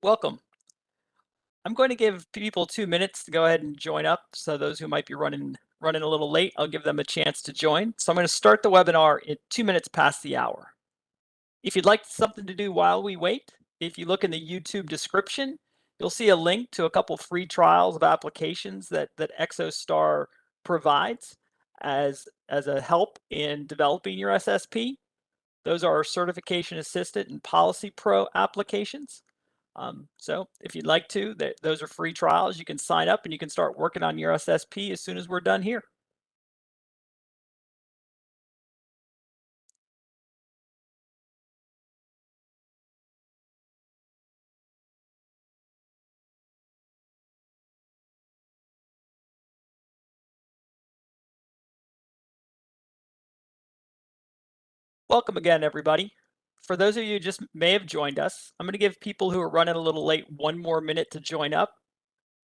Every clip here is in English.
Welcome. I'm going to give people 2 minutes to go ahead and join up. So those who might be running a little late, I'll give them a chance to join. So I'm going to start the webinar in 2 minutes past the hour. If you'd like something to do while we wait, if you look in the YouTube description, you'll see a link to a couple free trials of applications that Exostar provides as a help in developing your SSP. Those are our Certification Assistant and Policy Pro applications. So if you'd like to, those are free trials. You can sign up and you can start working on your SSP as soon as we're done here. Welcome again, everybody. For those of you who just may have joined us, I'm going to give people who are running a little late 1 more minute to join up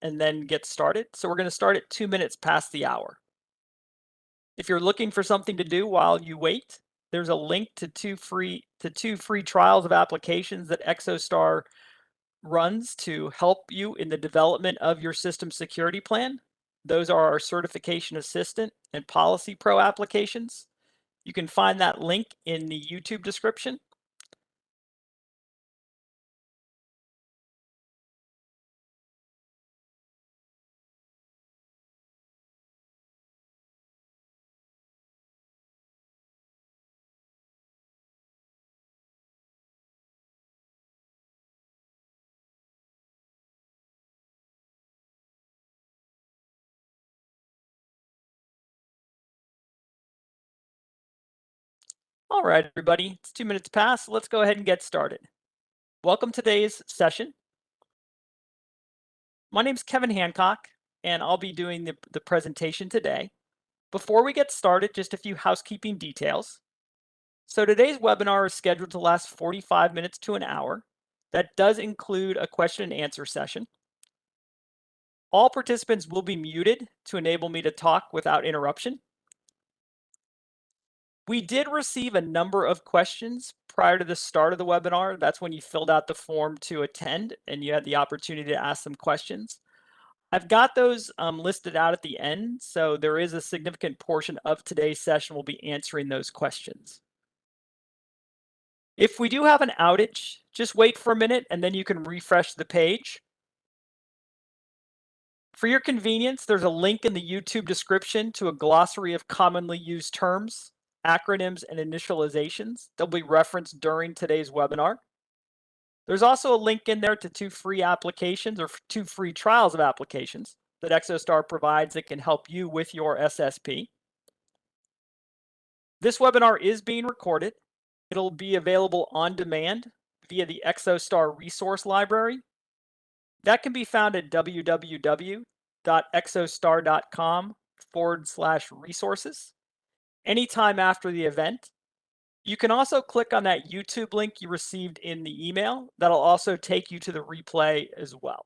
and then get started. So we're going to start at 2 minutes past the hour. If you're looking for something to do while you wait, there's a link to two free trials of applications that Exostar runs to help you in the development of your system security plan. Those are our Certification Assistant and Policy Pro applications. You can find that link in the YouTube description. All right, everybody, it's 2 minutes past. Let's go ahead and get started. Welcome to today's session. My name is Kevin Hancock, and I'll be doing the presentation today. Before we get started, just a few housekeeping details. So today's webinar is scheduled to last 45 minutes to an hour. That does include a question and answer session. All participants will be muted to enable me to talk without interruption. We did receive a number of questions prior to the start of the webinar. That's when you filled out the form to attend and you had the opportunity to ask some questions. I've got those listed out at the end, so there is a significant portion of today's session we'll be answering those questions. If we do have an outage, just wait for a minute and then you can refresh the page. For your convenience, there's a link in the YouTube description to a glossary of commonly used terms, acronyms, and initializations. They'll be referenced during today's webinar. There's also a link in there to two free applications or two free trials of applications that Exostar provides that can help you with your SSP. This webinar is being recorded. It'll be available on demand via the Exostar resource library. That can be found at www.exostar.com/resources anytime after the event. You can also click on that YouTube link you received in the email. That'll also take you to the replay as well.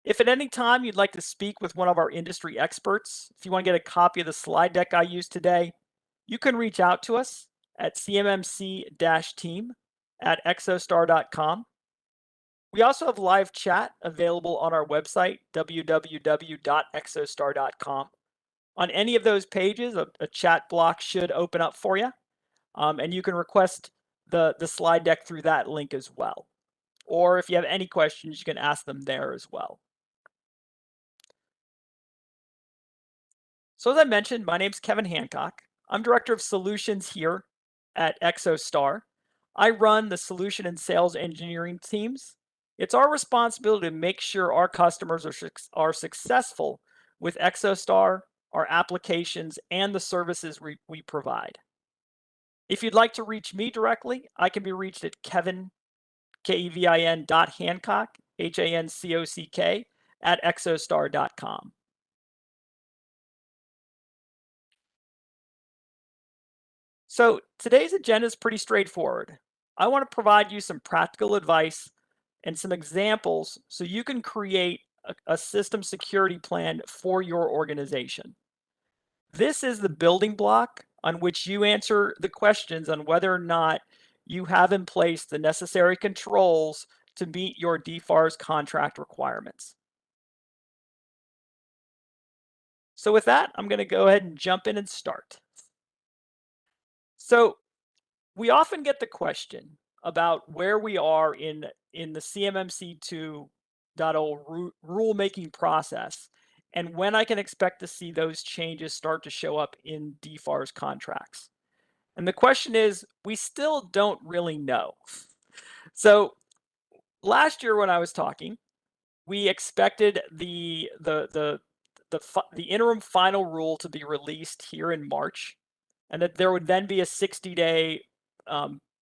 If at any time you'd like to speak with one of our industry experts, if you want to get a copy of the slide deck I used today, you can reach out to us at cmmc-team@exostar.com. We also have live chat available on our website, www.exostar.com. On any of those pages, a chat block should open up for you, and you can request the slide deck through that link as well. Or if you have any questions, you can ask them there as well. So as I mentioned, my name's Kevin Hancock. I'm Director of Solutions here at Exostar. I run the solution and sales engineering teams. It's our responsibility to make sure our customers are successful with Exostar, our applications, and the services we provide. If you'd like to reach me directly, I can be reached at Kevin, Kevin.Hancock, Hancock, @exostar.com. So today's agenda is pretty straightforward. I want to provide you some practical advice and some examples so you can create a system security plan for your organization. This is the building block on which you answer the questions on whether or not you have in place the necessary controls to meet your DFARS contract requirements. So with that, I'm going to go ahead and jump in and start. So we often get the question about where we are in the CMMC 2.0 rulemaking process and when I can expect to see those changes start to show up in DFARS contracts. And the question is, we still don't really know. So last year when I was talking, we expected the interim final rule to be released here in March, and that there would then be a 60-day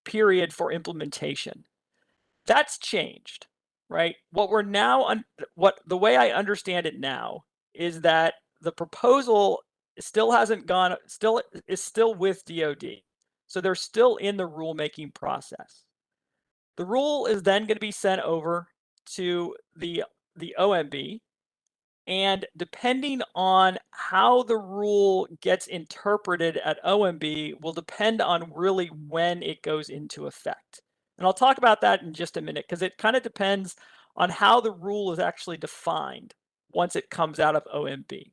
period for implementation. That's changed, right? What we're now the way I understand it now is that the proposal still hasn't gone, is still with DoD, so they're still in the rulemaking process. The rule is then going to be sent over to the OMB, and depending on how the rule gets interpreted at OMB will depend on really when it goes into effect. And I'll talk about that in just a minute because it kind of depends on how the rule is actually defined once it comes out of OMB.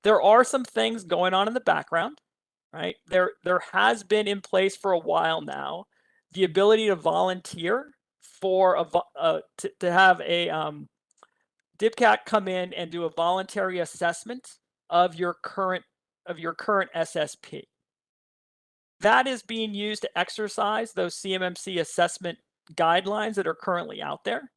There are some things going on in the background, right? There has been in place for a while now the ability to volunteer for to have a DIBCAT come in and do a voluntary assessment of your current SSP. That is being used to exercise those CMMC assessment guidelines that are currently out there.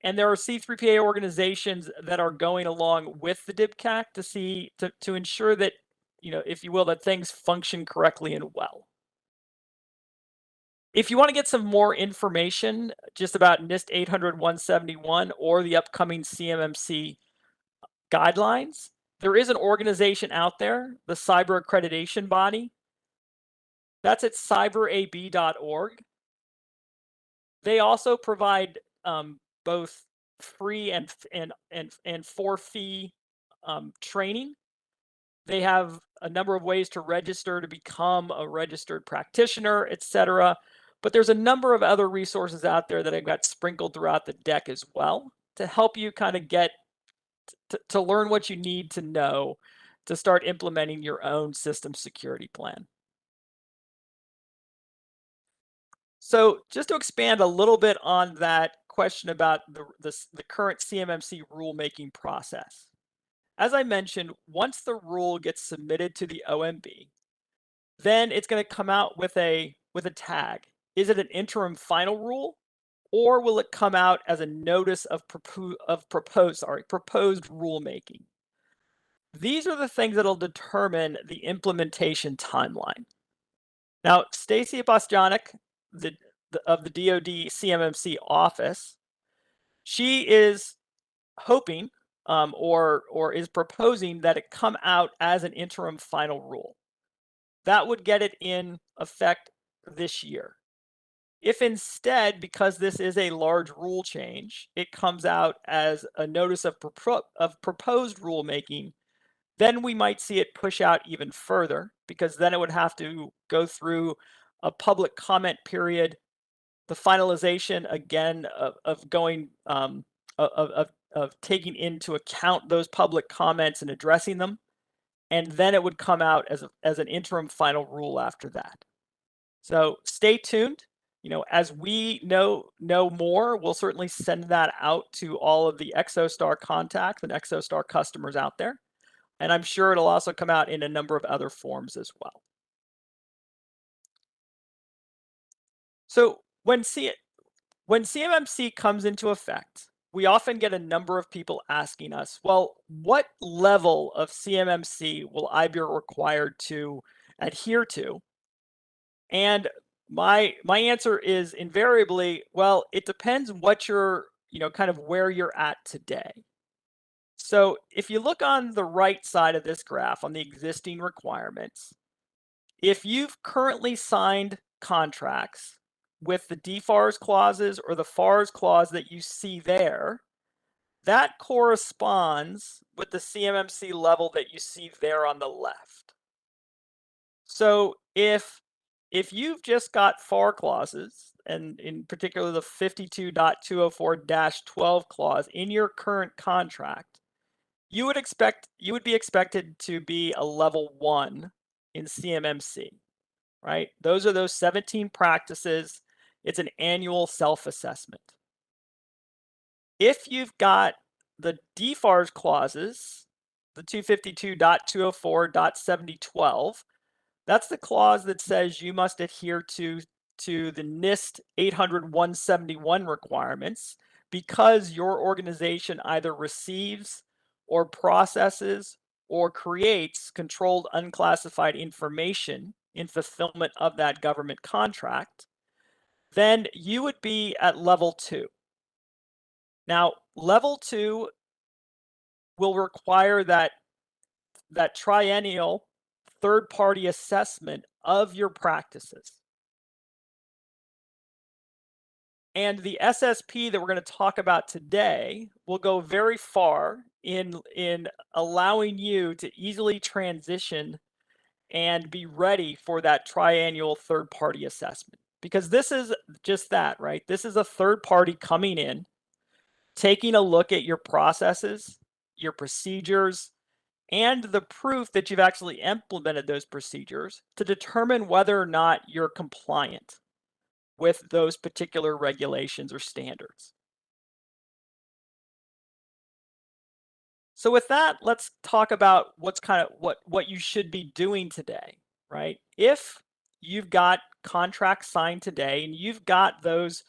And there are C3PA organizations that are going along with the DIBCAT to ensure that, if you will, that things function correctly and well. If you want to get some more information just about NIST 800-171 or the upcoming CMMC guidelines, there is an organization out there, the Cyber Accreditation Body. That's at cyberab.org. They also provide both free and for fee training. They have a number of ways to register to become a registered practitioner, etc. But there's a number of other resources out there that I've got sprinkled throughout the deck as well to help you kind of get to learn what you need to know to start implementing your own system security plan. So just to expand a little bit on that question about the current CMMC rulemaking process. As I mentioned, once the rule gets submitted to the OMB, then it's going to come out with a tag. Is it an interim final rule, or will it come out as a notice of proposed rulemaking? These are the things that'll determine the implementation timeline. Now, Stacy Bostjanek, of the DoD CMMC office, she is hoping or is proposing that it come out as an interim final rule. That would get it in effect this year. If instead, because this is a large rule change, it comes out as a notice of proposed rulemaking, then we might see it push out even further, because then it would have to go through a public comment period, the finalization again of going of taking into account those public comments and addressing them, and then it would come out as an interim final rule after that. So stay tuned. As we know more, we'll certainly send that out to all of the Exostar contacts and Exostar customers out there. And I'm sure it'll also come out in a number of other forms as well. So when CMMC comes into effect, we often get a number of people asking us, well, what level of CMMC will I be required to adhere to? And my answer is invariably, well, it depends what you're, kind of where you're at today. So if you look on the right side of this graph on the existing requirements, if you've currently signed contracts with the DFARS clauses or the FARS clause that you see there, that corresponds with the CMMC level that you see there on the left. So if if you've just got FAR clauses, and in particular the 52.204-12 clause in your current contract, you would be expected to be a level 1 in CMMC, right? Those are those 17 practices. It's an annual self-assessment. If you've got the DFARS clauses, the 252.204.7012, that's the clause that says you must adhere to the NIST 800-171 requirements because your organization either receives or processes or creates controlled unclassified information in fulfillment of that government contract, then you would be at level 2. Now, level 2 will require that triennial third-party assessment of your practices. And the SSP that we're going to talk about today will go very far in allowing you to easily transition and be ready for that triennial third-party assessment. Because this is just that, right? This is a third party coming in, taking a look at your processes, your procedures, and the proof that you've actually implemented those procedures to determine whether or not you're compliant with those particular regulations or standards. So with that, let's talk about what you should be doing today, right? If you've got contracts signed today and you've got those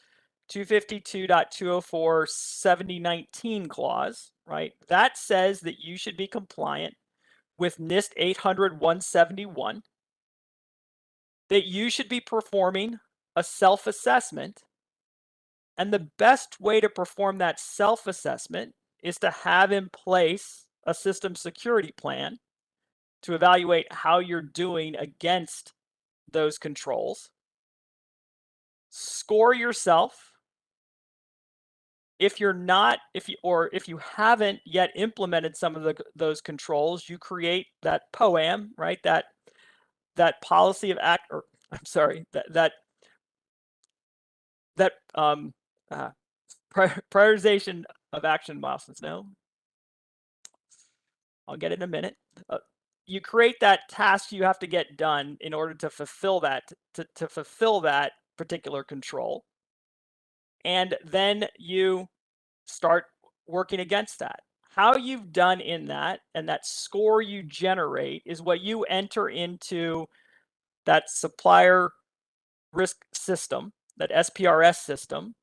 252.204 7019 clause, right? That says that you should be compliant with NIST 800-171, that you should be performing a self-assessment. And the best way to perform that self-assessment is to have in place a system security plan to evaluate how you're doing against those controls. Score yourself. If you haven't yet implemented some of those controls, you create that POAM, right? That policy of act, or I'm sorry, prioritization of action milestones. No, I'll get it in a minute. You create that task you have to get done in order to fulfill that to fulfill that particular control, and then you start working against that. How you've done in that and that score you generate is what you enter into that supplier risk system, that SPRS system,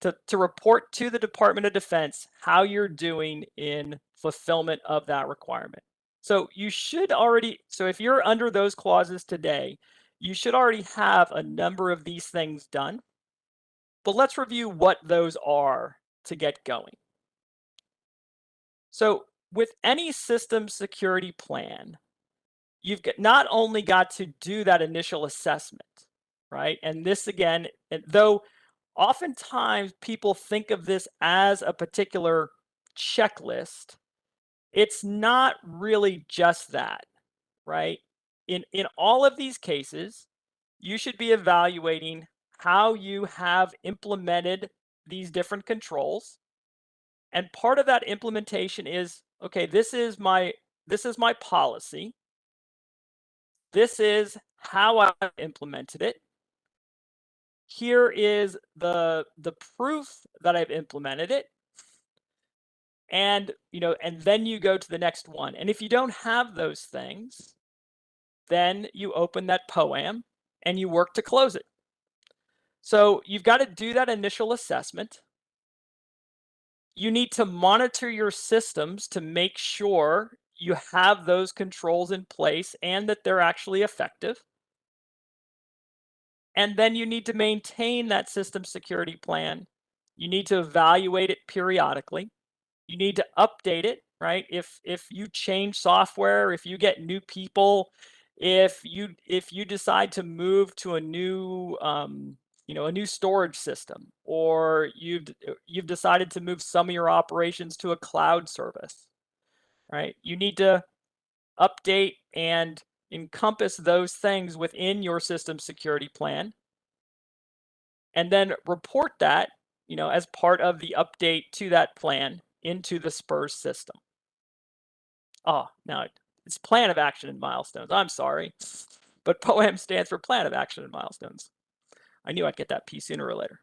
to report to the Department of Defense how you're doing in fulfillment of that requirement. So you should already, so if you're under those clauses today, you should already have a number of these things done. But let's review what those are to get going. So with any system security plan, you've not only got to do that initial assessment, right? And this again, though oftentimes people think of this as a particular checklist, it's not really just that, right? In all of these cases, you should be evaluating how you have implemented these different controls. And part of that implementation is, okay, this is my policy. This is how I've implemented it. Here is the proof that I've implemented it. And and then you go to the next one. And if you don't have those things, then you open that POAM and you work to close it. So you've got to do that initial assessment. You need to monitor your systems to make sure you have those controls in place and that they're actually effective. And then you need to maintain that system security plan. You need to evaluate it periodically. You need to update it, right? If you change software, if you get new people, if you decide to move to a new a new storage system, or you've decided to move some of your operations to a cloud service, right? You need to update and encompass those things within your system security plan, and then report that, as part of the update to that plan into the SPRS system. Oh, now it's plan of action and milestones. I'm sorry, but POAM stands for plan of action and milestones. I knew I'd get that P sooner or later.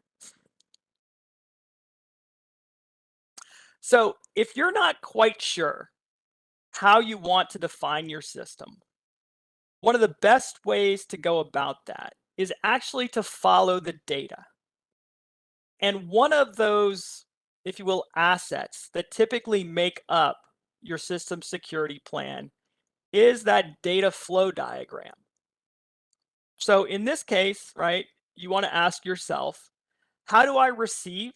So if you're not quite sure how you want to define your system, one of the best ways to go about that is actually to follow the data. And one of those, if you will, assets that typically make up your system security plan is that data flow diagram. So in this case, right, you want to ask yourself, how do I receive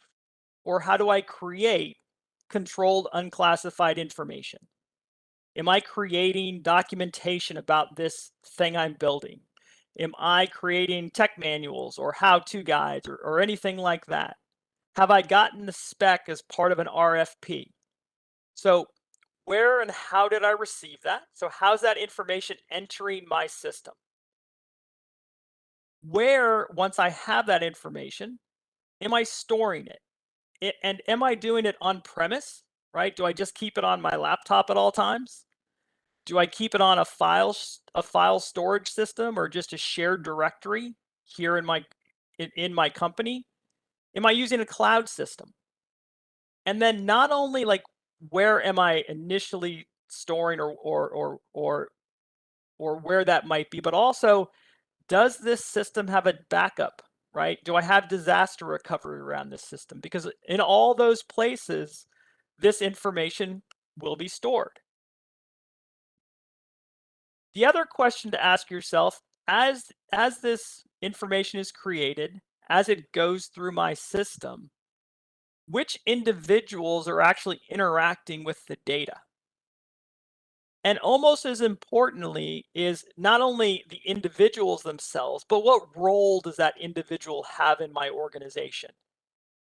or how do I create controlled unclassified information? Am I creating documentation about this thing I'm building? Am I creating tech manuals or how-to guides or anything like that? Have I gotten the spec as part of an RFP? So where and how did I receive that? So how's that information entering my system? Where, once I have that information, am I storing it? And am I doing it on premise, right? Do I just keep it on my laptop at all times? Do I keep it on a file storage system or just a shared directory here in my company? Am I using a cloud system? And then not only like where am I initially storing or where that might be, but also does this system have a backup, right? Do I have disaster recovery around this system? Because in all those places, this information will be stored. The other question to ask yourself, as this information is created, as it goes through my system, which individuals are actually interacting with the data? And almost as importantly is not only the individuals themselves, but what role does that individual have in my organization?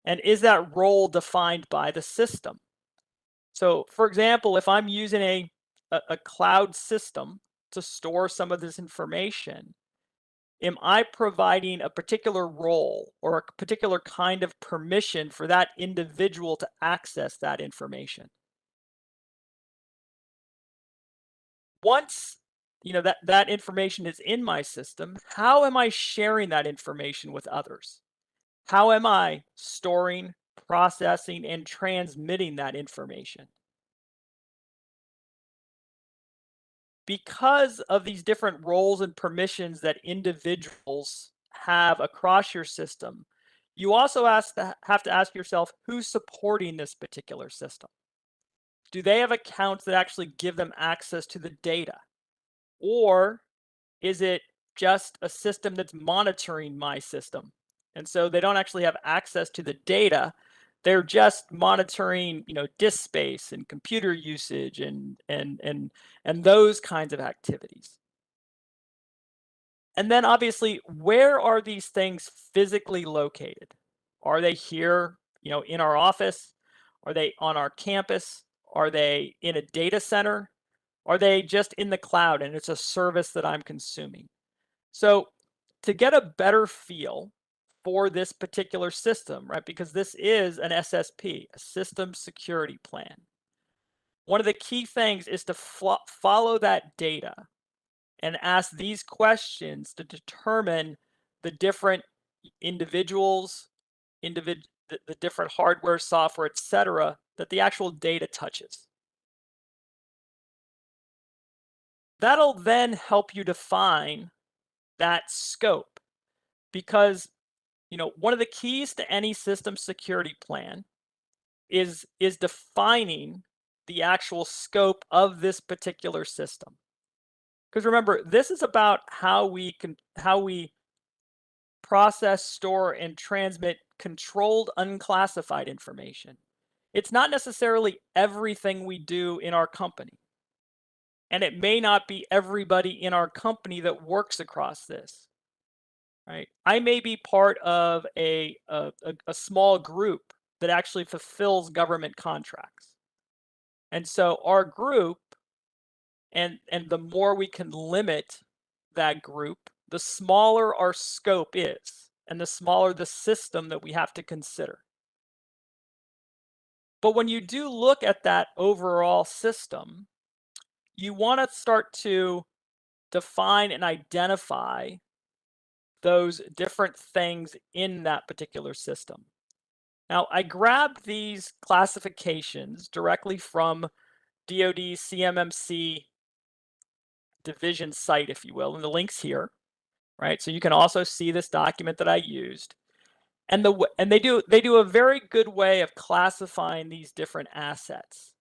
And is that role defined by the system? So for example, if I'm using a cloud system to store some of this information, am I providing a particular role or a particular kind of permission for that individual to access that information? Once that information is in my system, how am I sharing that information with others? How am I storing, processing, and transmitting that information? Because of these different roles and permissions that individuals have across your system, you also have to ask yourself, who's supporting this particular system? Do they have accounts that actually give them access to the data? Or is it just a system that's monitoring my system? And so they don't actually have access to the data. They're just monitoring, disk space and computer usage and those kinds of activities. And then obviously, where are these things physically located? Are they here, in our office? Are they on our campus? Are they in a data center? Are they just in the cloud and it's a service that I'm consuming? So to get a better feel for this particular system, right, because this is an SSP, a system security plan, one of the key things is to follow that data and ask these questions to determine the different individuals, the different hardware, software, etc., that the actual data touches. That'll then help you define that scope, because one of the keys to any system security plan is defining the actual scope of this particular system. Because remember, this is about how we process, store, and transmit controlled unclassified information. It's not necessarily everything we do in our company. And it may not be everybody in our company that works across this. Right? I may be part of a small group that actually fulfills government contracts. And so our group and the more we can limit that group, the smaller our scope is, and the smaller the system that we have to consider. But when you do look at that overall system, you want to start to define and identify those different things in that particular system. Now, I grabbed these classifications directly from DoD's CMMC division site, if you will, and the link's here, right? So you can also see this document that I used. And they do a very good way of classifying these different assets.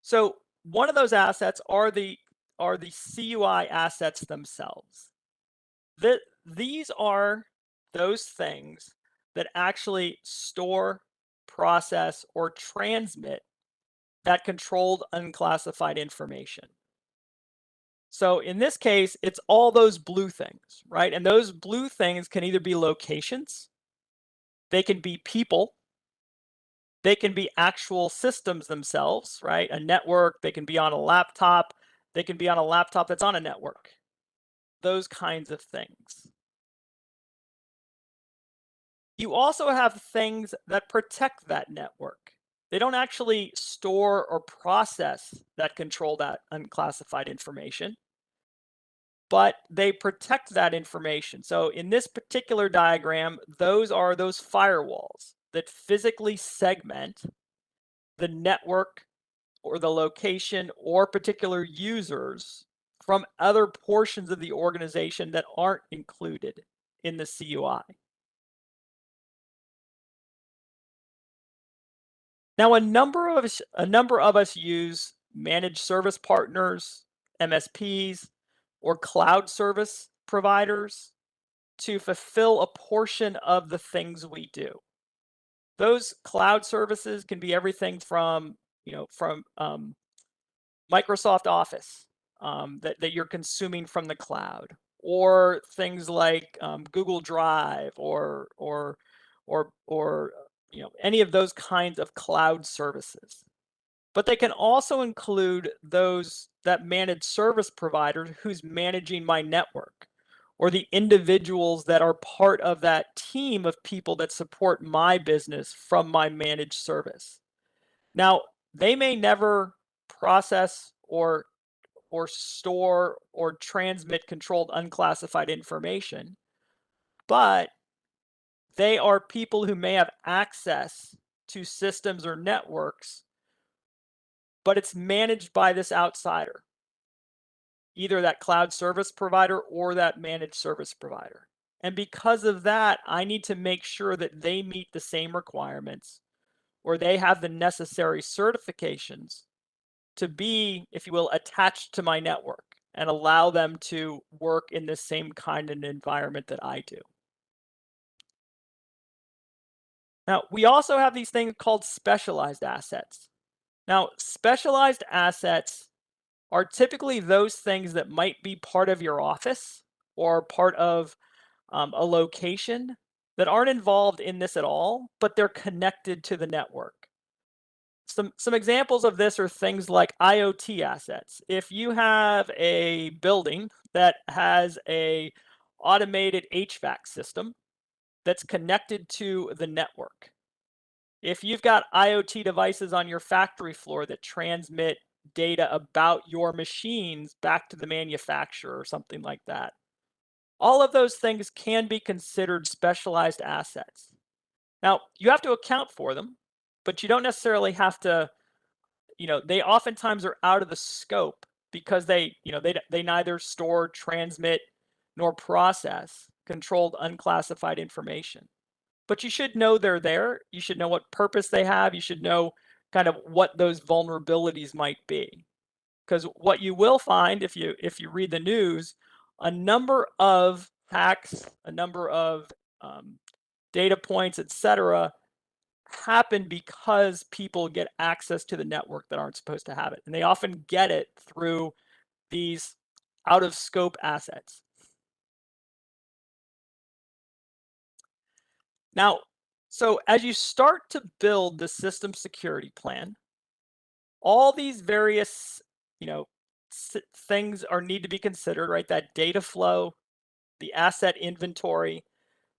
So one of those assets are the CUI assets themselves. These are those things that actually store, process, or transmit that controlled unclassified information. So in this case, it's all those blue things, right? And those blue things can either be locations, they can be people, they can be actual systems themselves, right? A network, they can be on a laptop, they can be on a laptop that's on a network. Those kinds of things. You also have things that protect that network. They don't actually store or process that controlled unclassified information, but they protect that information. So in this particular diagram, those are those firewalls that physically segment the network or the location or particular users from other portions of the organization that aren't included in the CUI. Now, a number of us use managed service partners, MSPs, or cloud service providers to fulfill a portion of the things we do. Those cloud services can be everything from, Microsoft Office that you're consuming from the cloud, or things like Google Drive, or any of those kinds of cloud services. But they can also include that managed service provider who's managing my network, or the individuals that are part of that team of people that support my business from my managed service. Now, they may never process or store or transmit controlled unclassified information, but they are people who may have access to systems or networks, but it's managed by this outsider, either that cloud service provider or that managed service provider. And because of that, I need to make sure that they meet the same requirements, or they have the necessary certifications to be, if you will, attached to my network and allow them to work in the same kind of environment that I do. Now, we also have these things called specialized assets. Now, specialized assets are typically those things that might be part of your office or part of a location that aren't involved in this at all, but they're connected to the network. Some examples of this are things like IoT assets. If you have a building that has a automated HVAC system that's connected to the network, if you've got IoT devices on your factory floor that transmit data about your machines back to the manufacturer or something like that, all of those things can be considered specialized assets. Now, you have to account for them, but you don't necessarily have to, they oftentimes are out of the scope because they neither store, transmit, nor process controlled unclassified information. But you should know they're there. You should know what purpose they have. You should know kind of what those vulnerabilities might be. Because what you will find if you read the news, a number of hacks, a number of data points, etc., happen because people get access to the network that aren't supposed to have it. And they often get it through these out of scope assets. Now, so as you start to build the system security plan, all these various things need to be considered, right? That data flow, the asset inventory.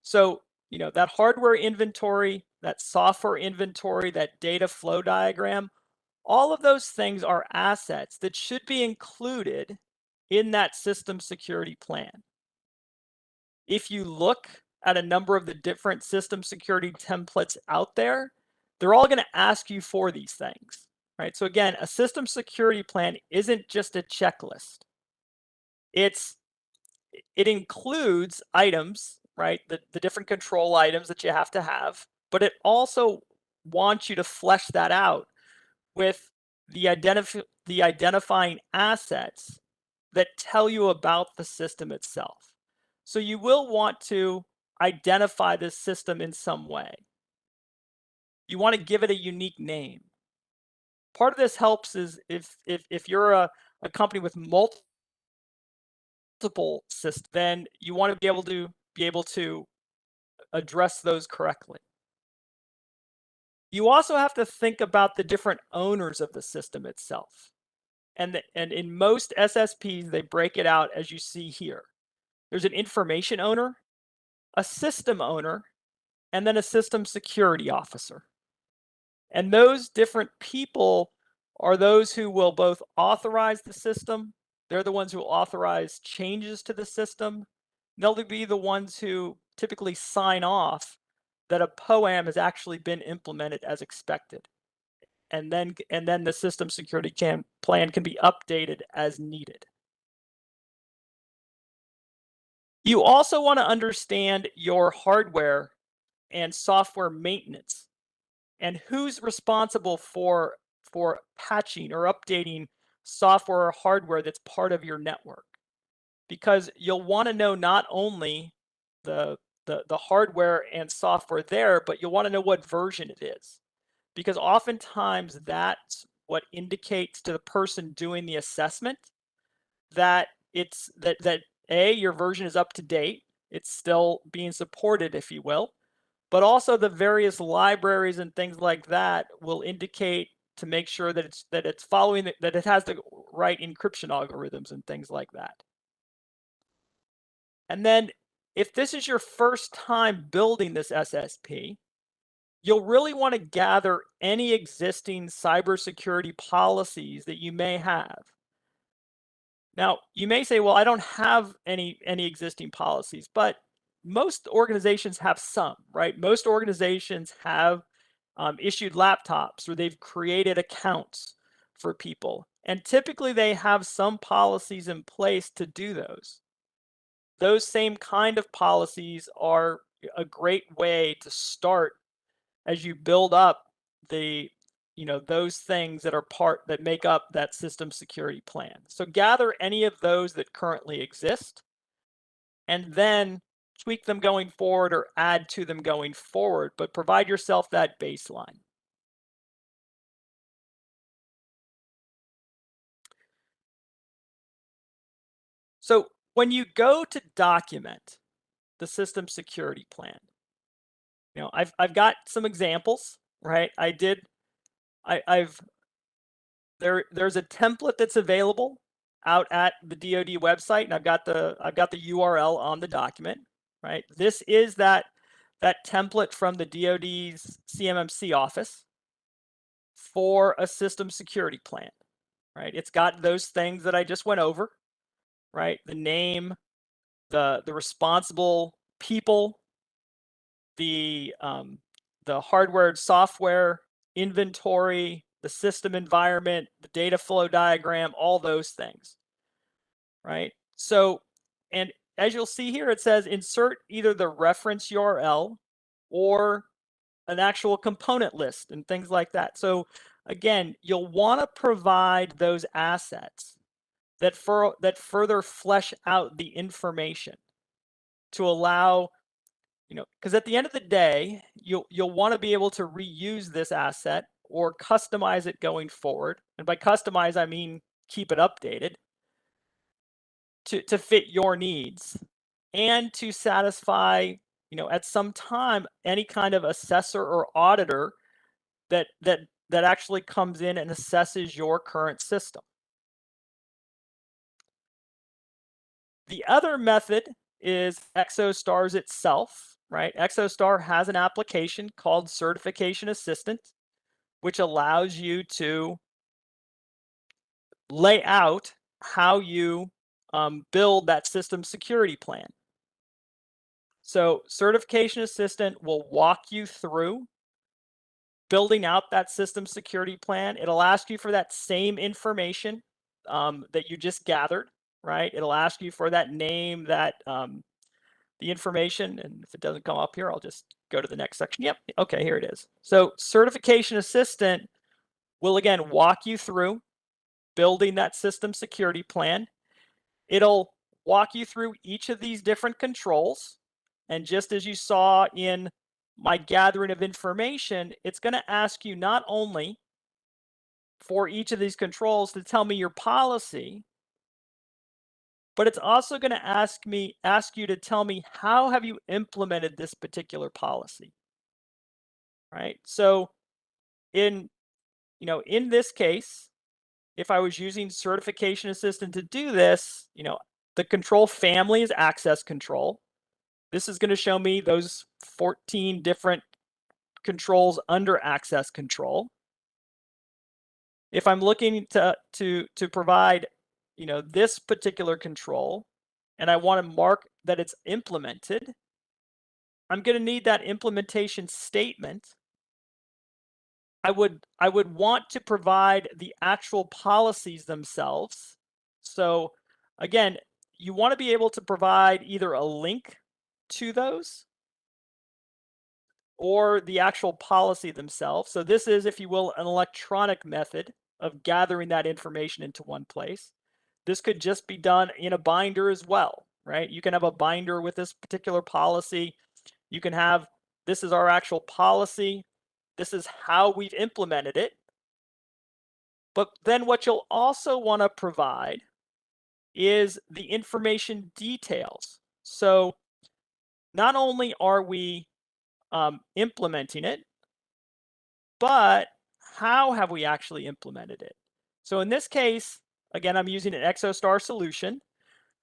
So, that hardware inventory, that software inventory, that data flow diagram, all of those things are assets that should be included in that system security plan. If you look at a number of the different system security templates out there, they're all going to ask you for these things, right? So again, a system security plan isn't just a checklist. It includes items, right? The different control items that you have to have, but it also wants you to flesh that out with the identifying assets that tell you about the system itself. So you will want to identify this system in some way. You want to give it a unique name. Part of this helps is if you're a company with multiple systems, then you want to be able to address those correctly. You also have to think about the different owners of the system itself. And in most SSPs, they break it out as you see here. There's an information owner, a system owner, and then a system security officer. And those different people are those who will both authorize the system. They're the ones who authorize changes to the system. They'll be the ones who typically sign off that a POAM has actually been implemented as expected. And then the system security plan can be updated as needed. You also want to understand your hardware and software maintenance and who's responsible for patching or updating software or hardware that's part of your network. Because you'll want to know not only the hardware and software there, but you'll want to know what version it is. Because oftentimes that's what indicates to the person doing the assessment that your version is up to date, it's still being supported, if you will, but also the various libraries and things like that will indicate to make sure that it's following that it has the right encryption algorithms and things like that. And then if this is your first time building this SSP, you'll really want to gather any existing cybersecurity policies that you may have. Now, you may say, well, I don't have any existing policies, but most organizations have some, right? Most organizations have issued laptops or they've created accounts for people. And typically they have some policies in place to do those. Those same kind of policies are a great way to start as you build up those things that make up that system security plan. So gather any of those that currently exist and then tweak them going forward or add to them going forward, but provide yourself that baseline. So when you go to document the system security plan, I've got some examples, right? There's a template that's available out at the DoD website, and I've got the URL on the document, right? This is that template from the DoD's CMMC office for a system security plan, right? It's got those things that I just went over, right? The name, the responsible people, the hardware and software inventory, the system environment, the data flow diagram, all those things, right? So, and as you'll see here, it says insert either the reference URL or an actual component list and things like that. So again, you'll want to provide those assets that further flesh out the information to allow, because at the end of the day, you'll want to be able to reuse this asset or customize it going forward. And by customize, I mean keep it updated to fit your needs and to satisfy, at some time, any kind of assessor or auditor that actually comes in and assesses your current system. The other method is Exostar's itself, right? Exostar has an application called Certification Assistant, which allows you to lay out how you build that system security plan. So Certification Assistant will walk you through building out that system security plan. It'll ask you for that same information that you just gathered, right? It'll ask you for that name, that the information, and if it doesn't come up here, I'll just go to the next section. Yep, okay, here it is. So Certification Assistant will again walk you through building that system security plan. It'll walk you through each of these different controls. And just as you saw in my gathering of information, it's going to ask you not only for each of these controls to tell me your policy, but it's also going to ask you to tell me how have you implemented this particular policy, right? So in this case, if I was using Certification Assistant to do this, the control family is access control. This is going to show me those 14 different controls under access control. If I'm looking to provide, this particular control, and I want to mark that it's implemented, I'm going to need that implementation statement. I would want to provide the actual policies themselves. So again, you want to be able to provide either a link to those or the actual policy themselves. So this is, if you will, an electronic method of gathering that information into one place. This could just be done in a binder as well, right? You can have a binder with this particular policy. You can have, this is our actual policy. This is how we've implemented it. But then what you'll also want to provide is the information details. So not only are we implementing it, but how have we actually implemented it? So in this case, again, I'm using an Exostar solution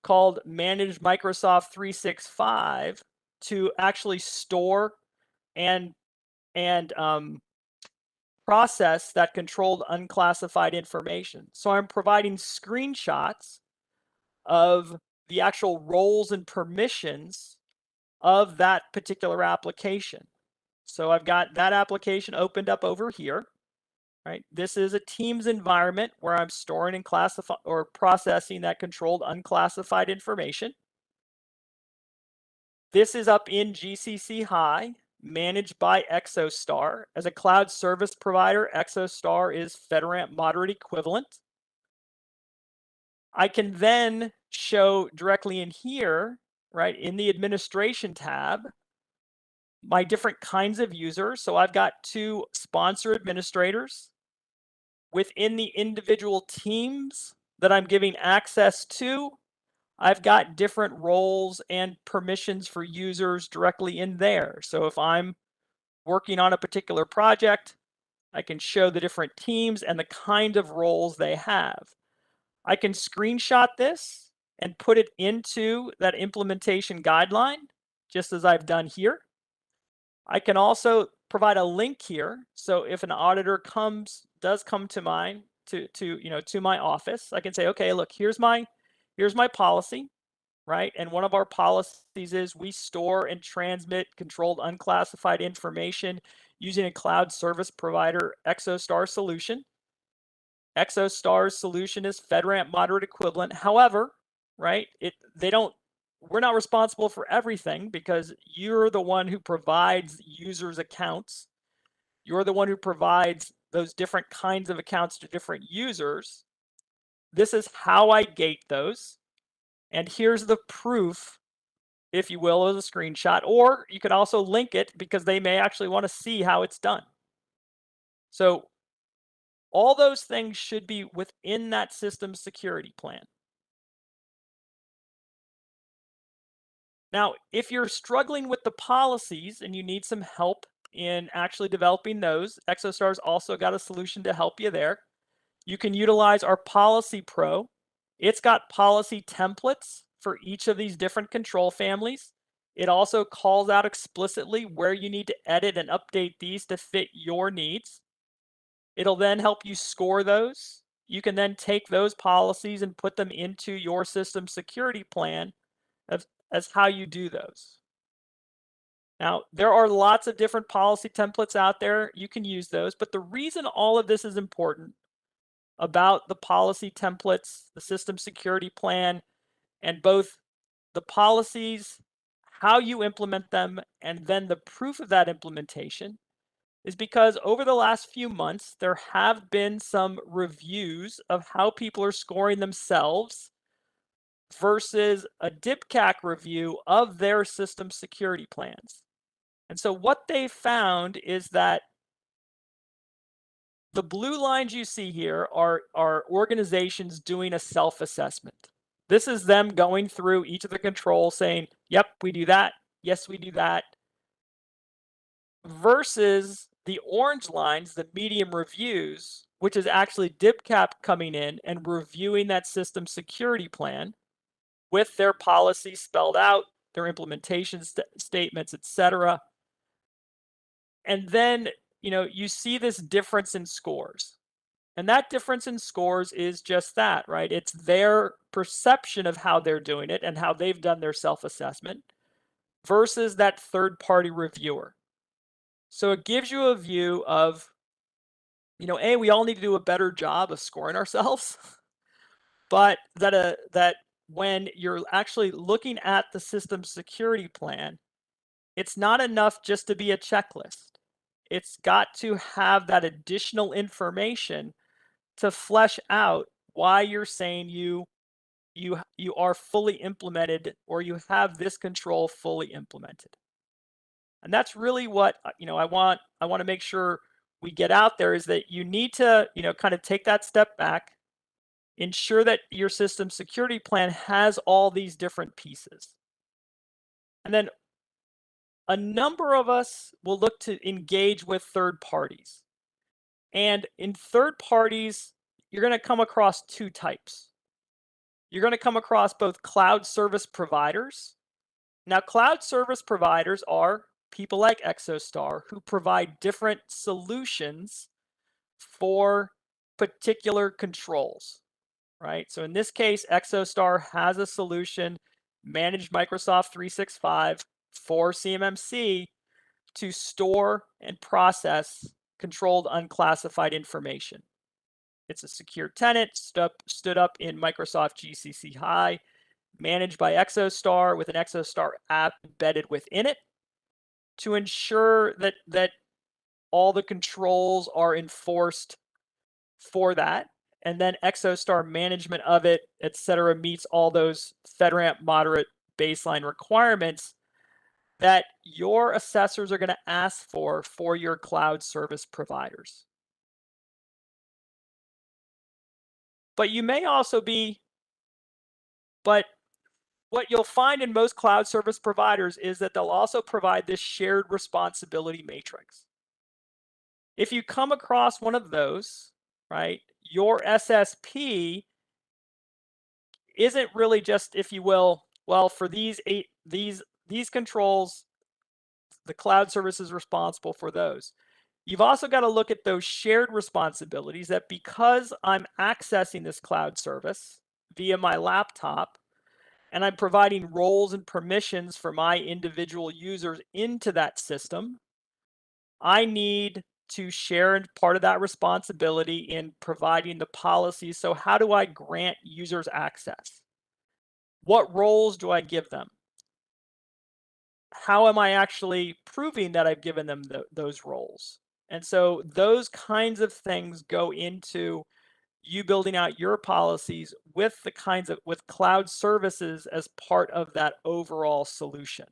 called Managed Microsoft 365 to actually store and process that controlled unclassified information. So I'm providing screenshots of the actual roles and permissions of that particular application. So I've got that application opened up over here, right? This is a Teams environment where I'm storing and classifying or processing that controlled unclassified information. This is up in GCC High, managed by Exostar. As a cloud service provider, Exostar is FedRAMP moderate equivalent. I can then show directly in here, right, in the administration tab, my different kinds of users. So I've got 2 sponsor administrators. Within the individual teams that I'm giving access to, I've got different roles and permissions for users directly in there. So if I'm working on a particular project, I can show the different teams and the kind of roles they have. I can screenshot this and put it into that implementation guideline, just as I've done here. I can also provide a link here. So if an auditor does come to my office, I can say, okay, look, here's my policy, right? And one of our policies is we store and transmit controlled unclassified information using a cloud service provider Exostar solution. Exostar's solution is FedRAMP moderate equivalent. However, right, we're not responsible for everything because you're the one who provides users accounts. You're the one who provides those different kinds of accounts to different users. This is how I gate those. And here's the proof, if you will, as a screenshot, or you could also link it because they may actually want to see how it's done. So all those things should be within that system security plan. Now, if you're struggling with the policies and you need some help in actually developing those, Exostar's also got a solution to help you there. You can utilize our Policy Pro. It's got policy templates for each of these different control families. It also calls out explicitly where you need to edit and update these to fit your needs. It'll then help you score those. You can then take those policies and put them into your system security plan as how you do those. Now, there are lots of different policy templates out there. You can use those, but the reason all of this is important about the policy templates, the system security plan, and both the policies, how you implement them, and then the proof of that implementation is because over the last few months, there have been some reviews of how people are scoring themselves versus a DIPCAC review of their system security plans. And so what they found is that the blue lines you see here are organizations doing a self-assessment. This is them going through each of the controls saying, yep, we do that. Yes, we do that. Versus the orange lines, the medium reviews, which is actually DIPCAP coming in and reviewing that system security plan with their policy spelled out, their implementation statements, etc. And then, you see this difference in scores. And that difference in scores is just that, right? It's their perception of how they're doing it and how they've done their self-assessment versus that third-party reviewer. So it gives you a view of, A, we all need to do a better job of scoring ourselves, but that when you're actually looking at the system security plan, it's not enough just to be a checklist. It's got to have that additional information to flesh out why you're saying you are fully implemented or you have this control fully implemented. And that's really what I want to make sure we get out there is that you need to kind of take that step back, ensure that your system security plan has all these different pieces. And then a number of us will look to engage with third parties. And in third parties, you're going to come across two types. You're going to come across both cloud service providers. Now, cloud service providers are people like Exostar who provide different solutions for particular controls, right? So in this case, Exostar has a solution, managed Microsoft 365 for CMMC to store and process controlled unclassified information. It's a secure tenant stood up in Microsoft GCC High, managed by Exostar with an Exostar app embedded within it to ensure that all the controls are enforced for that. And then Exostar management of it, etc., meets all those FedRAMP moderate baseline requirements that your assessors are going to ask for your cloud service providers. But you may also but what you'll find in most cloud service providers is that they'll also provide this shared responsibility matrix. If you come across one of those, right, your SSP isn't really just, if you will, well, for these controls, the cloud service is responsible for those. You've also got to look at those shared responsibilities that because I'm accessing this cloud service via my laptop and I'm providing roles and permissions for my individual users into that system, I need to share part of that responsibility in providing the policies. So how do I grant users access? What roles do I give them? How am I actually proving that I've given them those roles? And so those kinds of things go into you building out your policies with with cloud services as part of that overall solution.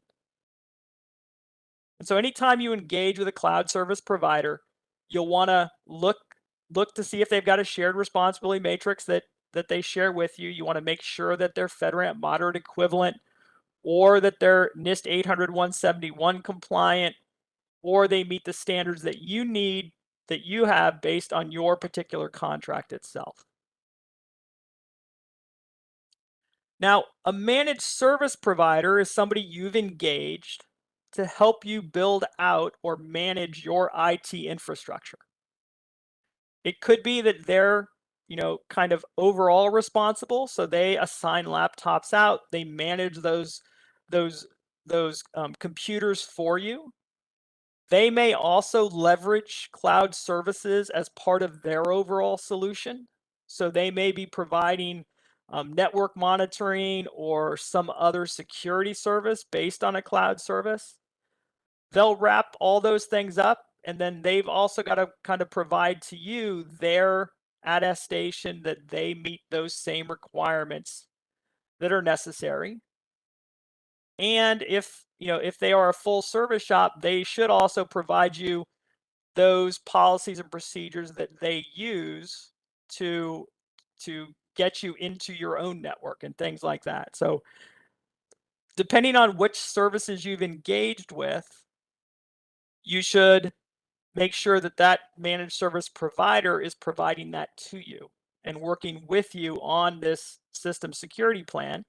And so anytime you engage with a cloud service provider, you'll want to look to see if they've got a shared responsibility matrix that they share with you. You want to make sure that they're FedRAMP moderate equivalent, or that they're NIST 800-171 compliant, or they meet the standards that you need, that you have based on your particular contract itself. Now, a managed service provider is somebody you've engaged to help you build out or manage your IT infrastructure. It could be that they're, kind of overall responsible, so they assign laptops out, they manage those computers for you. They may also leverage cloud services as part of their overall solution. So they may be providing network monitoring or some other security service based on a cloud service. They'll wrap all those things up, and then they've also got to kind of provide to you their attestation that they meet those same requirements that are necessary. And if they are a full service shop, they should also provide you those policies and procedures that they use to get you into your own network and things like that. So depending on which services you've engaged with, you should make sure that that managed service provider is providing that to you and working with you on this system security plan.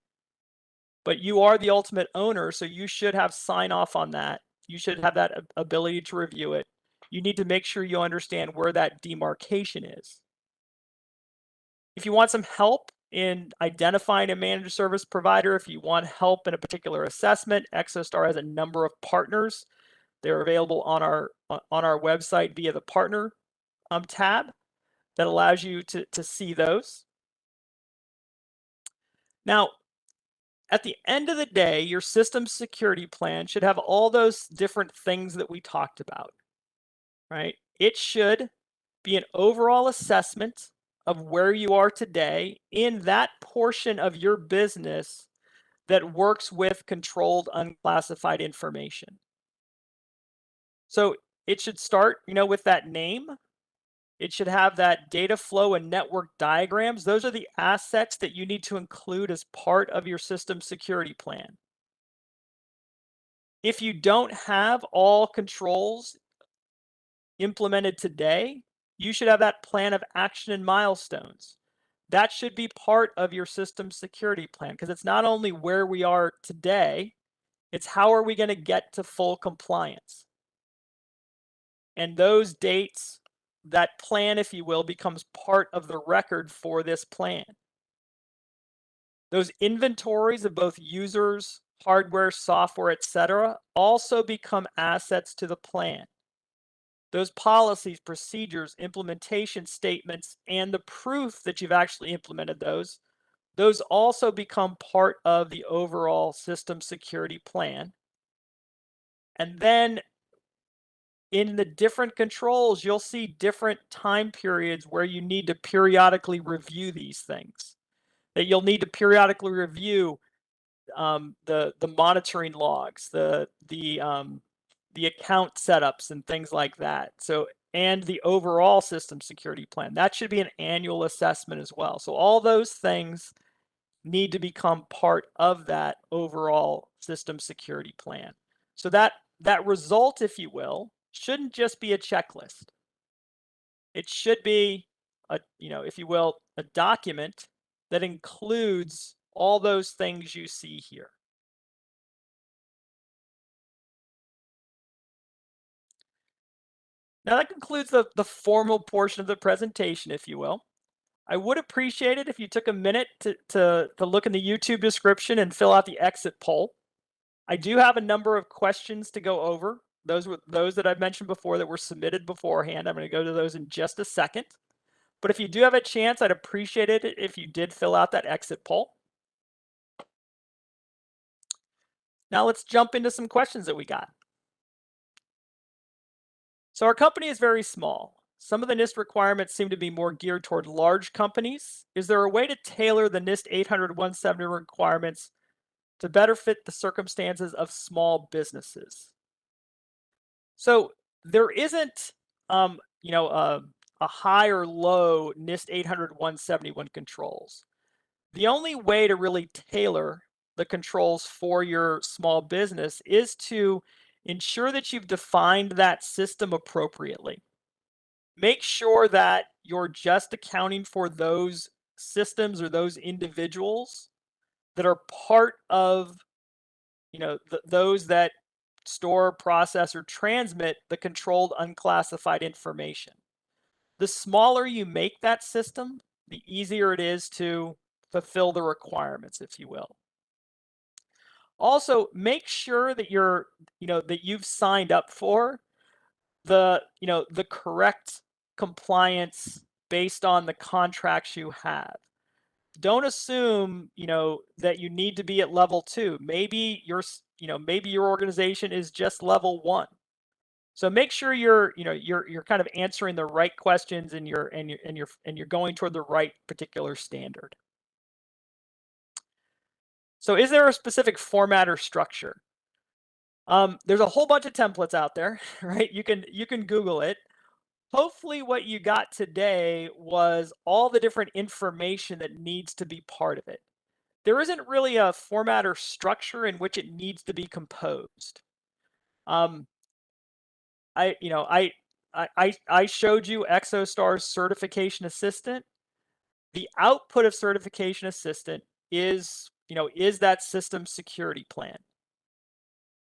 But you are the ultimate owner, so you should have sign off on that. You should have that ability to review it. You need to make sure you understand where that demarcation is. If you want some help in identifying a managed service provider, if you want help in a particular assessment, Exostar has a number of partners. They're available on our website via the partner tab that allows you to see those. Now, at the end of the day, your system security plan should have all those different things that we talked about, right? It should be an overall assessment of where you are today in that portion of your business that works with controlled unclassified information. So it should start, with that name. It should have that data flow and network diagrams. Those are the assets that you need to include as part of your system security plan. If you don't have all controls implemented today, you should have that plan of action and milestones. That should be part of your system security plan, because it's not only where we are today, it's how are we going to get to full compliance. And those dates, that plan, if you will, becomes part of the record for this plan. Those inventories of both users, hardware, software, etc., also become assets to the plan. Those policies, procedures, implementation statements, and the proof that you've actually implemented those also become part of the overall system security plan. And then in the different controls, you'll see different time periods where you need to periodically review these things. That you'll need to periodically review the monitoring logs, the account setups and things like that. So, and the overall system security plan. That should be an annual assessment as well. So all those things need to become part of that overall system security plan. So that result, if you will, shouldn't just be a checklist. It should be a, if you will, a document that includes all those things you see here. Now that concludes the formal portion of the presentation, if you will. I would appreciate it if you took a minute to look in the YouTube description and fill out the exit poll. I do have a number of questions to go over. Those were those that I've mentioned before that were submitted beforehand. I'm going to go to those in just a second. But if you do have a chance, I'd appreciate it if you did fill out that exit poll. Now let's jump into some questions that we got. So our company is very small. Some of the NIST requirements seem to be more geared toward large companies. Is there a way to tailor the NIST 800-170 requirements to better fit the circumstances of small businesses? So there isn't, a high or low NIST 800-171 controls. The only way to really tailor the controls for your small business is to ensure that you've defined that system appropriately. Make sure that you're just accounting for those systems or those individuals that are part of, those that store, process, or transmit the controlled unclassified information. The smaller you make that system, the easier it is to fulfill the requirements, if you will. Also, make sure that you've signed up for the correct compliance based on the contracts you have. Don't assume, that you need to be at level 2. Maybe your organization is just level 1. So make sure you're kind of answering the right questions and you're going toward the right particular standard. So is there a specific format or structure? There's a whole bunch of templates out there, right? You can Google it. Hopefully what you got today was all the different information that needs to be part of it. There isn't really a format or structure in which it needs to be composed. I showed you Exostar's Certification Assistant. The output of Certification Assistant is that system security plan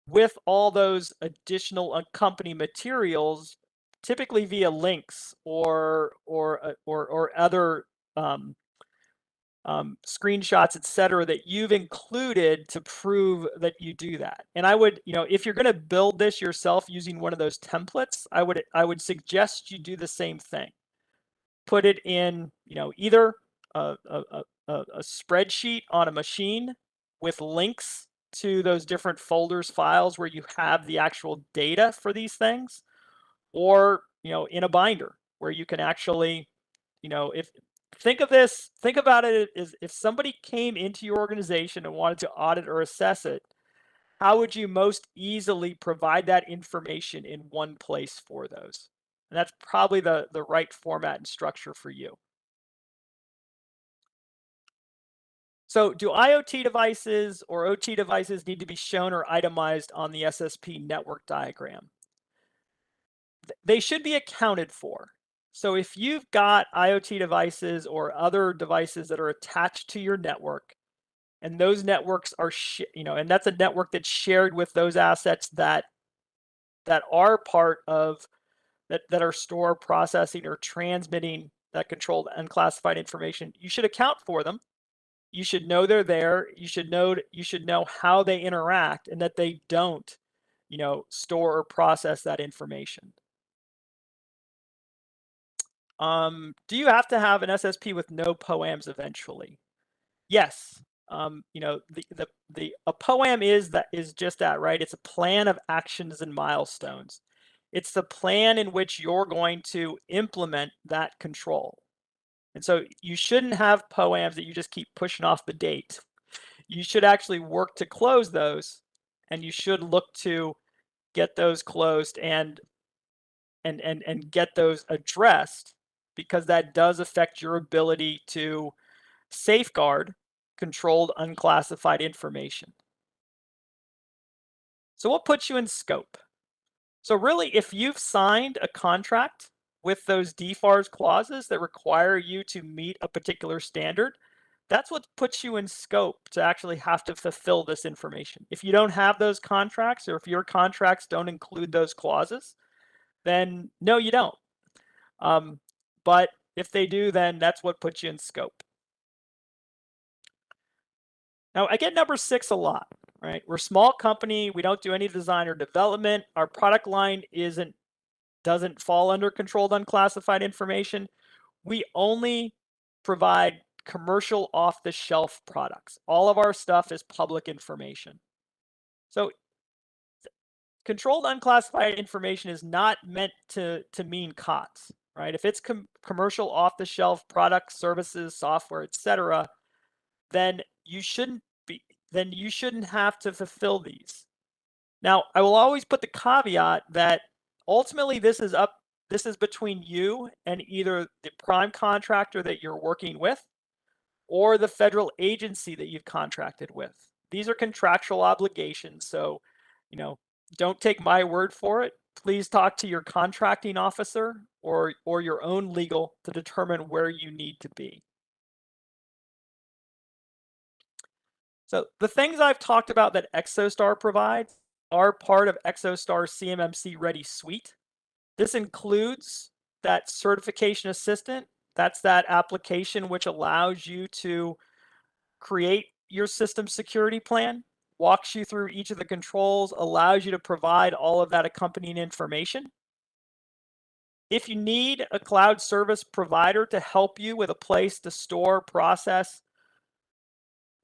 with all those additional accompanying materials, typically via links or other screenshots, etc., that you've included to prove that you do that. And I would, if you're going to build this yourself using one of those templates, I would suggest you do the same thing. Put it in, either a spreadsheet on a machine with links to those different folders, files where you have the actual data for these things, or in a binder where you can actually, think about it as if somebody came into your organization and wanted to audit or assess it, how would you most easily provide that information in one place for those? And that's probably the right format and structure for you. So do IoT devices or OT devices need to be shown or itemized on the SSP network diagram? They should be accounted for. So if you've got IoT devices or other devices that are attached to your network, and those networks are, and that's a network that's shared with those assets that are part of, that are store, processing, or transmitting that controlled unclassified information, you should account for them. You should know they're there. You should know how they interact and that they don't, store or process that information. Do you have to have an SSP with no POAMs eventually? Yes. A POAM is just that, right? It's a plan of actions and milestones. It's the plan in which you're going to implement that control. And so you shouldn't have POAMs that you just keep pushing off the date. You should actually work to close those, and you should look to get those closed and get those addressed, because that does affect your ability to safeguard controlled unclassified information. So what puts you in scope? So really, if you've signed a contract with those DFARS clauses that require you to meet a particular standard, that's what puts you in scope to actually have to fulfill this information. If you don't have those contracts, or if your contracts don't include those clauses, then no, you don't. But if they do, then that's what puts you in scope. Now, I get number 6 a lot, right? We're a small company. We don't do any design or development. Our product line doesn't fall under controlled unclassified information. We only provide commercial off-the-shelf products. All of our stuff is public information. So controlled unclassified information is not meant to mean COTS, right? If it's commercial off-the-shelf products, services, software, etc., then you shouldn't have to fulfill these. Now, I will always put the caveat that ultimately this is between you and either the prime contractor that you're working with or the federal agency that you've contracted with. These are contractual obligations, so don't take my word for it. Please talk to your contracting officer or your own legal to determine where you need to be. So the things I've talked about that Exostar provides are part of Exostar's CMMC Ready suite. This includes that certification assistant. That's that application which allows you to create your system security plan, walks you through each of the controls, allows you to provide all of that accompanying information. If you need a cloud service provider to help you with a place to store, process,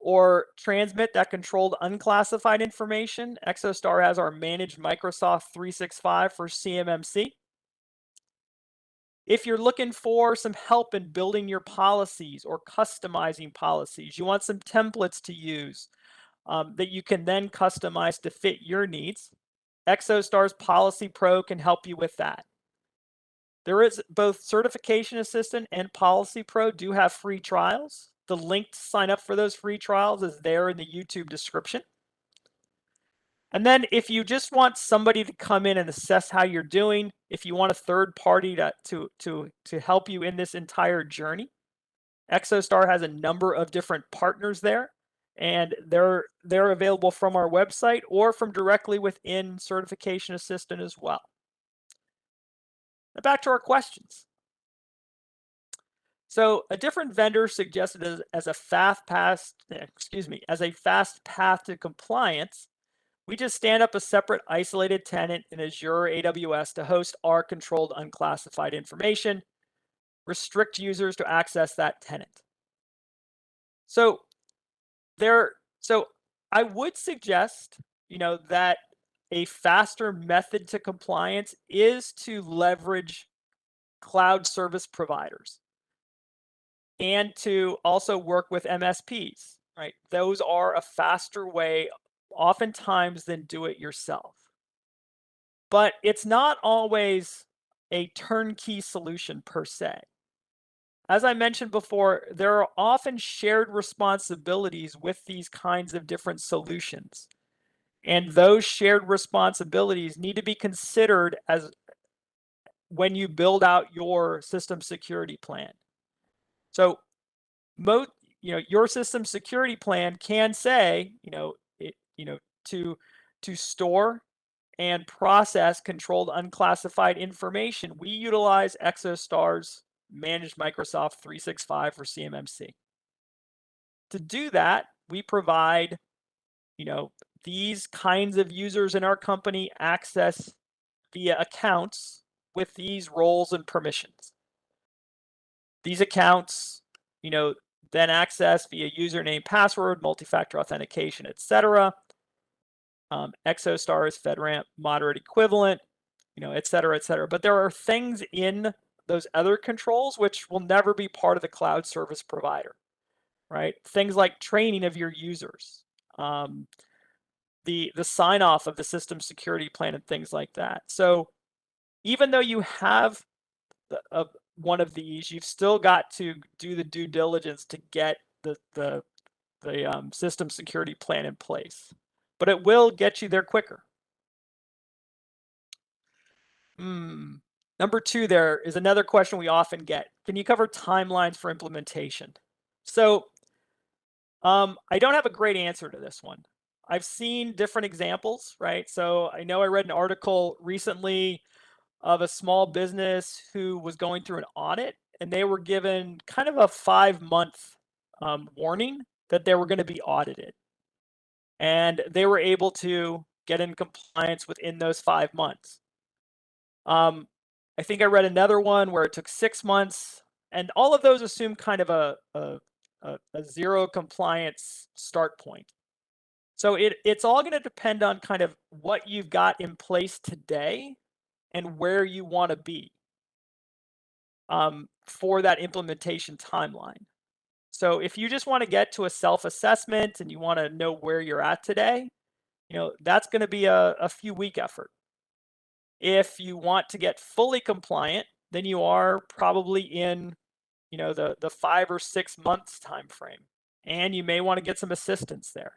or transmit that controlled unclassified information, Exostar has our managed Microsoft 365 for CMMC. If you're looking for some help in building your policies or customizing policies, you want some templates to use that you can then customize to fit your needs, Exostar's Policy Pro can help you with that. There is both Certification Assistant and Policy Pro do have free trials. The link to sign up for those free trials is there in the YouTube description. And then if you just want somebody to come in and assess how you're doing, if you want a third party to help you in this entire journey, Exostar has a number of different partners there, and they're available from our website or from directly within Certification Assistant as well. Now back to our questions. So a different vendor suggested as a fast path to compliance, we just stand up a separate isolated tenant in Azure AWS to host our controlled unclassified information, restrict users to access that tenant. So I would suggest, that a faster method to compliance is to leverage cloud service providers and to also work with MSPs, right? Those are a faster way oftentimes than do it yourself. But it's not always a turnkey solution per se. As I mentioned before, there are often shared responsibilities with these kinds of different solutions. And those shared responsibilities need to be considered as when you build out your system security plan. So your system security plan can say, to store and process controlled unclassified information, we utilize Exostar's managed Microsoft 365 for CMMC. To do that, we provide, these kinds of users in our company access via accounts with these roles and permissions. These accounts, then access via username, password, multi-factor authentication, etc. Exostar is FedRAMP moderate equivalent, et cetera, et cetera. But there are things in those other controls which will never be part of the cloud service provider, right? Things like training of your users, the sign off of the system security plan and things like that. So even though you have one of these, you've still got to do the due diligence to get the system security plan in place, but it will get you there quicker. Number 2, there is another question we often get. Can you cover timelines for implementation? So I don't have a great answer to this one. I've seen different examples, right? So I know I read an article recently of a small business who was going through an audit, and they were given kind of a 5-month warning that they were going to be audited. And they were able to get in compliance within those 5 months. I think I read another one where it took 6 months, and all of those assume kind of a zero compliance start point. So it's all going to depend on kind of what you've got in place today and where you want to be for that implementation timeline. So if you just want to get to a self-assessment and you want to know where you're at today, that's going to be a few-week effort. If you want to get fully compliant, then you are probably in, the 5 or 6 months time frame, and you may want to get some assistance there.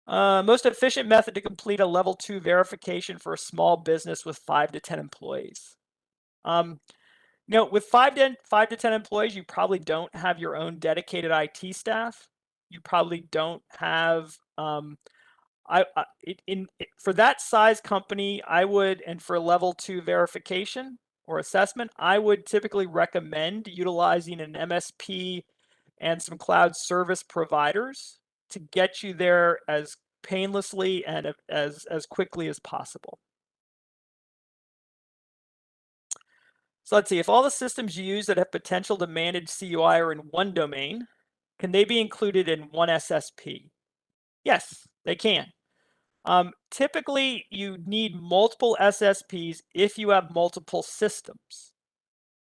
Most efficient method to complete a level 2 verification for a small business with 5 to 10 employees. With 5 to 10 employees, you probably don't have your own dedicated IT staff. You probably don't have for that size company, I would, and for level 2 verification or assessment, I would typically recommend utilizing an MSP and some cloud service providers to get you there as painlessly and as quickly as possible. So let's see, if all the systems you use that have potential to manage CUI are in one domain, can they be included in one SSP? Yes, they can. Typically, you need multiple SSPs if you have multiple systems.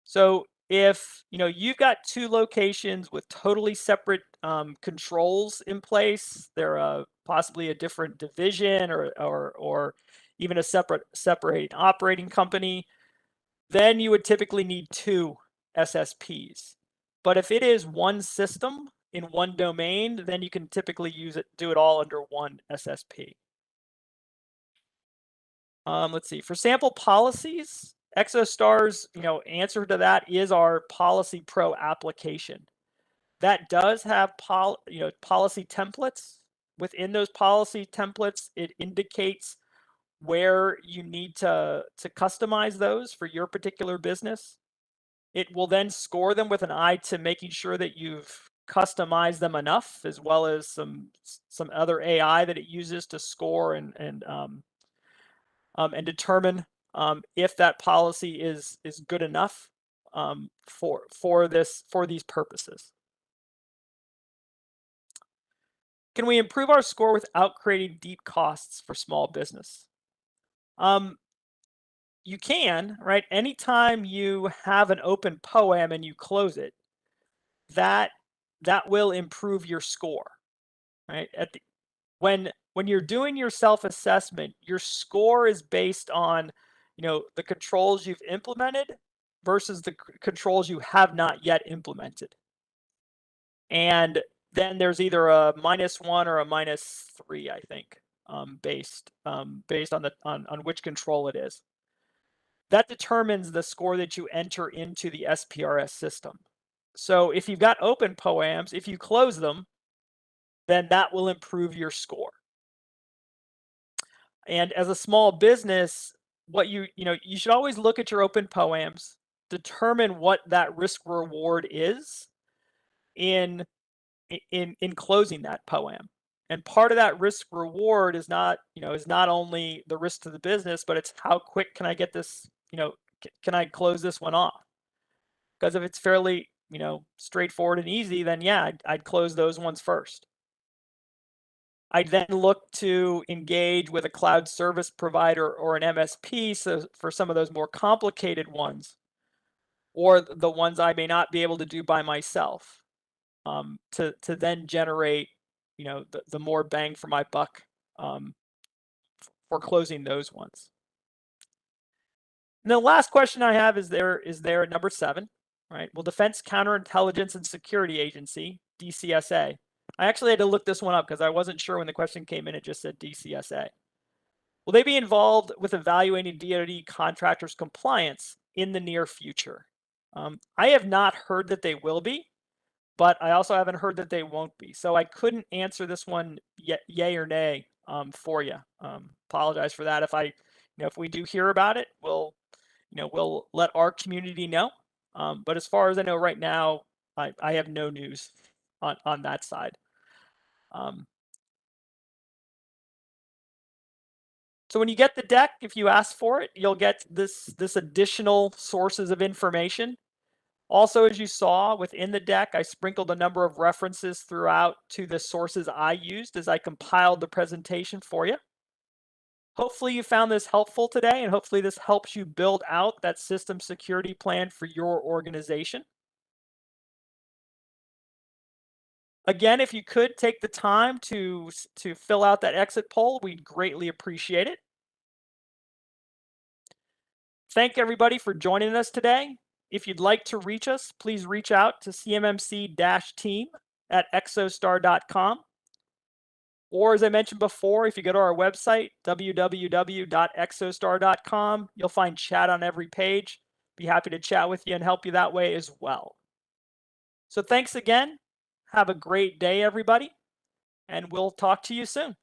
So if you've got 2 locations with totally separate controls in place, they're possibly a different division or even a separate operating company, then you would typically need 2 SSPs. But if it is one system in one domain, then you can typically do it all under one SSP. Let's see, for sample policies, Exostar's answer to that is our Policy Pro application. That does have policy templates. Within those policy templates, it indicates where you need to customize those for your particular business. It will then score them with an eye to making sure that you've customized them enough, as well as some other AI that it uses to score and determine if that policy is good enough for these purposes. Can we improve our score without creating deep costs for small business? You can, right? Anytime you have an open POAM and you close it, that will improve your score, right? When you're doing your self-assessment, your score is based on the controls you've implemented versus the controls you have not yet implemented. And then there's either a -1 or a -3, I think, based on which control it is. That determines the score that you enter into the SPRS system. So if you've got open POAMs, if you close them, then that will improve your score. And as a small business, what you should always look at your open POAMs, determine what that risk reward is in closing that POAM. And part of that risk reward is not only the risk to the business, but it's how quick can I get this, can I close this one off? Because if it's fairly, straightforward and easy, then yeah, I'd close those ones first. I'd then look to engage with a cloud service provider or an MSP for some of those more complicated ones, or the ones I may not be able to do by myself, to then generate, the more bang for my buck for closing those ones. And the last question I have is there number 7, right? Well, Defense Counterintelligence and Security Agency, DCSA. I actually had to look this one up because I wasn't sure when the question came in, it just said DCSA. Will they be involved with evaluating DoD contractors' compliance in the near future? I have not heard that they will be, but I also haven't heard that they won't be. So I couldn't answer this one yay or nay for you. Apologize for that. If we do hear about it, we'll let our community know. But as far as I know right now, I have no news on that side. So when you get the deck, if you ask for it, you'll get this additional sources of information. Also, as you saw within the deck, I sprinkled a number of references throughout to the sources I used as I compiled the presentation for you. Hopefully you found this helpful today, and hopefully this helps you build out that system security plan for your organization. Again, if you could take the time to fill out that exit poll, we'd greatly appreciate it. Thank everybody for joining us today. If you'd like to reach us, please reach out to cmmc-team@exostar.com. Or as I mentioned before, if you go to our website, www.exostar.com, you'll find chat on every page. Be happy to chat with you and help you that way as well. So thanks again. Have a great day, everybody, and we'll talk to you soon.